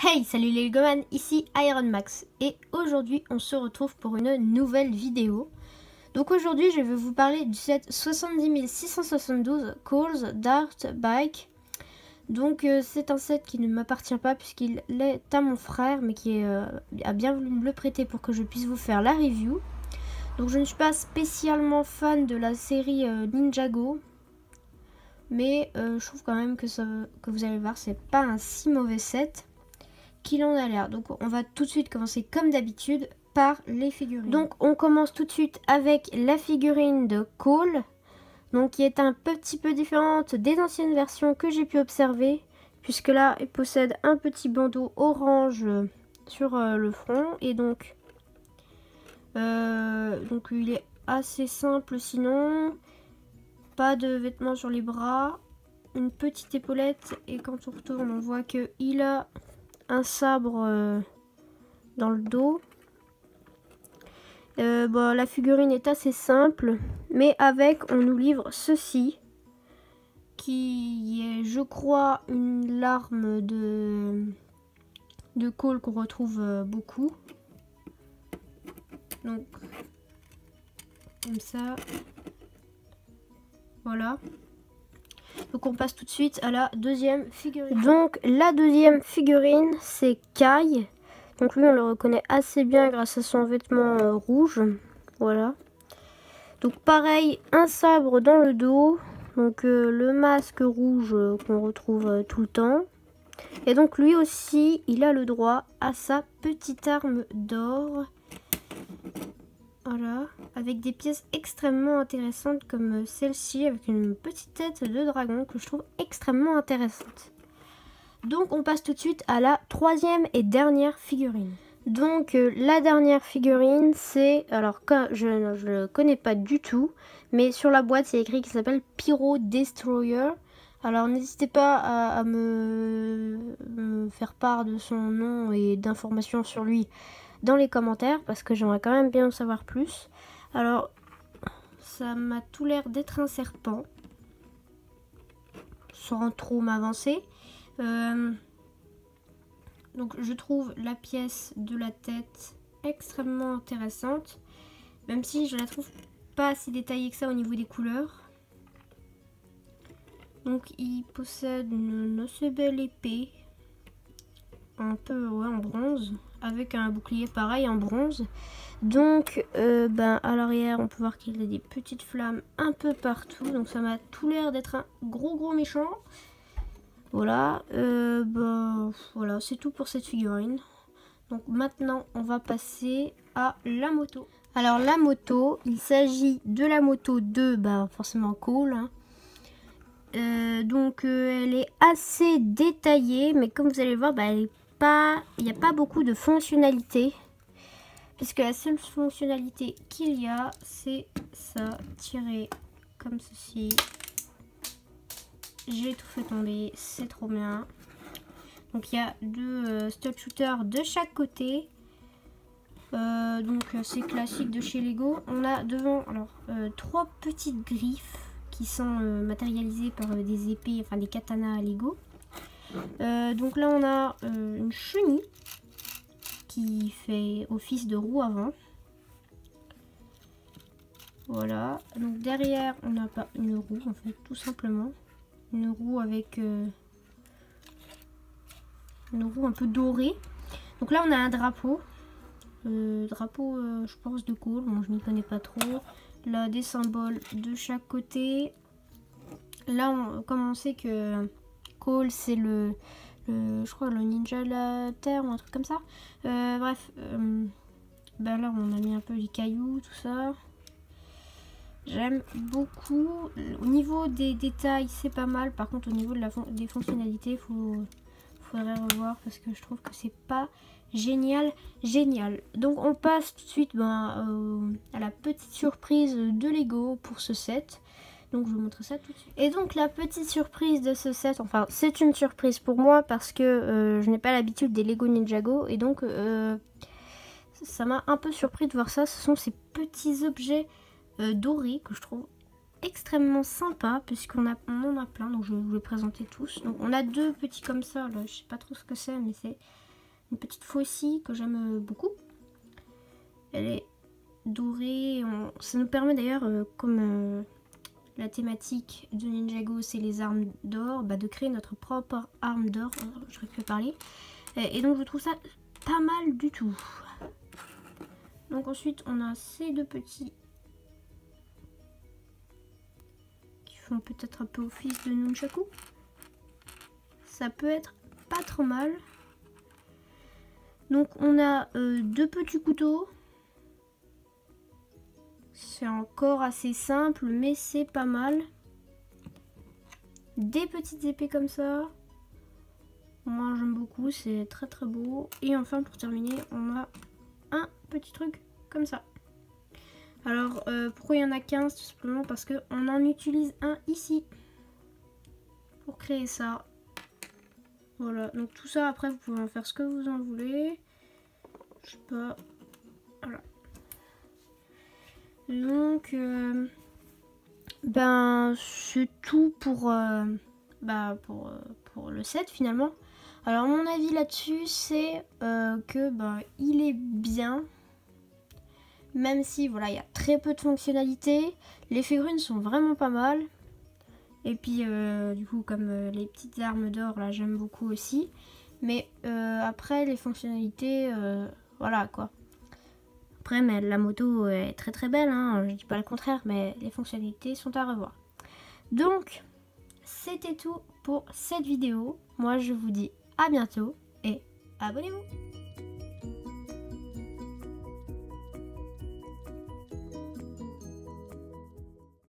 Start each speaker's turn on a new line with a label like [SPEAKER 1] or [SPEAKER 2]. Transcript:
[SPEAKER 1] Hey, salut les Legoman, ici Iron Max et aujourd'hui on se retrouve pour une nouvelle vidéo. Donc aujourd'hui je vais vous parler du set 70 672 Cole's Dart Bike. Donc c'est un set qui ne m'appartient pas puisqu'il est à mon frère mais qui a bien voulu me le prêter pour que je puisse vous faire la review. Donc je ne suis pas spécialement fan de la série Ninjago. Mais je trouve quand même que vous allez voir, c'est pas un si mauvais set qu'il en a l'air. Donc on va tout de suite commencer comme d'habitude par les figurines. Donc on commence tout de suite avec la figurine de Cole, donc qui est un petit peu différente des anciennes versions que j'ai pu observer, puisque là il possède un petit bandeau orange sur le front et donc il est assez simple sinon. Pas de vêtements sur les bras, une petite épaulette et quand on retourne on voit qu'il a un sabre dans le dos. La figurine est assez simple, mais avec, on nous livre ceci, qui est, je crois, une larme de Cole qu'on retrouve beaucoup. Donc, comme ça. Voilà. Donc on passe tout de suite à la deuxième figurine. Donc la deuxième figurine c'est Kai. Donc lui on le reconnaît assez bien grâce à son vêtement rouge. Voilà. Donc pareil, un sabre dans le dos. Donc le masque rouge qu'on retrouve tout le temps. Et donc lui aussi il a le droit à sa petite arme d'or. Voilà, avec des pièces extrêmement intéressantes comme celle-ci, avec une petite tête de dragon que je trouve extrêmement intéressante. Donc on passe tout de suite à la troisième et dernière figurine. Donc la dernière figurine c'est, alors je ne le connais pas du tout, mais sur la boîte c'est écrit qu'il s'appelle Pyro Destroyer. Alors n'hésitez pas à me faire part de son nom et d'informations sur lui dans les commentaires parce que j'aimerais quand même bien en savoir plus. Alors ça m'a tout l'air d'être un serpent sans trop m'avancer. Donc je trouve la pièce de la tête extrêmement intéressante, même si je la trouve pas assez détaillée que ça au niveau des couleurs. Donc il possède une assez belle épée un peu en bronze, avec un bouclier pareil en bronze. Donc à l'arrière on peut voir qu'il a des petites flammes un peu partout, donc ça m'a tout l'air d'être un gros méchant. Voilà, voilà, c'est tout pour cette figurine. Donc maintenant on va passer à la moto. Alors la moto, il s'agit de la moto de forcément Cole, hein. Elle est assez détaillée, mais comme vous allez voir, il n'y a pas beaucoup de fonctionnalités, puisque la seule fonctionnalité qu'il y a, c'est ça, tirer comme ceci. J'ai tout fait tomber, c'est trop bien. Donc il y a deux stud shooters de chaque côté. C'est classique de chez Lego. On a devant trois petites griffes qui sont matérialisées par des épées, enfin des katanas à Lego. Donc là on a une chenille qui fait office de roue avant. Voilà, donc derrière on n'a pas une roue en fait, tout simplement. Une roue avec une roue un peu dorée. Donc là on a un drapeau. Je pense de Cole, bon je n'y connais pas trop. Là des symboles de chaque côté. Là comme on sait que Cole c'est je crois le ninja de la terre ou un truc comme ça. Là on a mis un peu les cailloux, tout ça. J'aime beaucoup. Au niveau des détails c'est pas mal, par contre au niveau des fonctionnalités faudrait revoir parce que je trouve que c'est pas génial. Donc on passe tout de suite à la petite surprise de Lego pour ce set. Donc je vous montre ça tout de suite. Et donc la petite surprise de ce set, enfin c'est une surprise pour moi parce que je n'ai pas l'habitude des Lego Ninjago et donc ça m'a un peu surpris de voir ça. Ce sont ces petits objets dorés que je trouve extrêmement sympa puisqu'on en a plein, donc je vais vous les présenter tous. Donc on a deux petits comme ça, là, je sais pas trop ce que c'est, mais c'est une petite faucille que j'aime beaucoup. Elle est dorée. Ça nous permet d'ailleurs, comme la thématique de Ninjago c'est les armes d'or, de créer notre propre arme d'or. Je peux parler. Et donc je trouve ça pas mal du tout. Donc ensuite on a ces deux petits qui font peut-être un peu office de nunchaku. Ça peut être pas trop mal. Donc on a deux petits couteaux. C'est encore assez simple mais c'est pas mal. Des petites épées comme ça. Moi j'aime beaucoup, c'est très très beau. Et enfin pour terminer on a un petit truc comme ça. Alors pourquoi il y en a 15? Tout simplement parce qu'on en utilise un ici pour créer ça. Voilà, donc tout ça après vous pouvez en faire ce que vous en voulez. Je sais pas. Voilà. Donc c'est tout pour le set finalement. Alors mon avis là-dessus c'est que il est bien. Même si voilà il y a très peu de fonctionnalités. Les figurines sont vraiment pas mal. Et puis du coup comme les petites armes d'or là j'aime beaucoup aussi. Mais après les fonctionnalités voilà quoi. Après mais la moto est très très belle hein, je dis pas le contraire, mais les fonctionnalités sont à revoir. Donc c'était tout pour cette vidéo. Moi je vous dis à bientôt et abonnez-vous.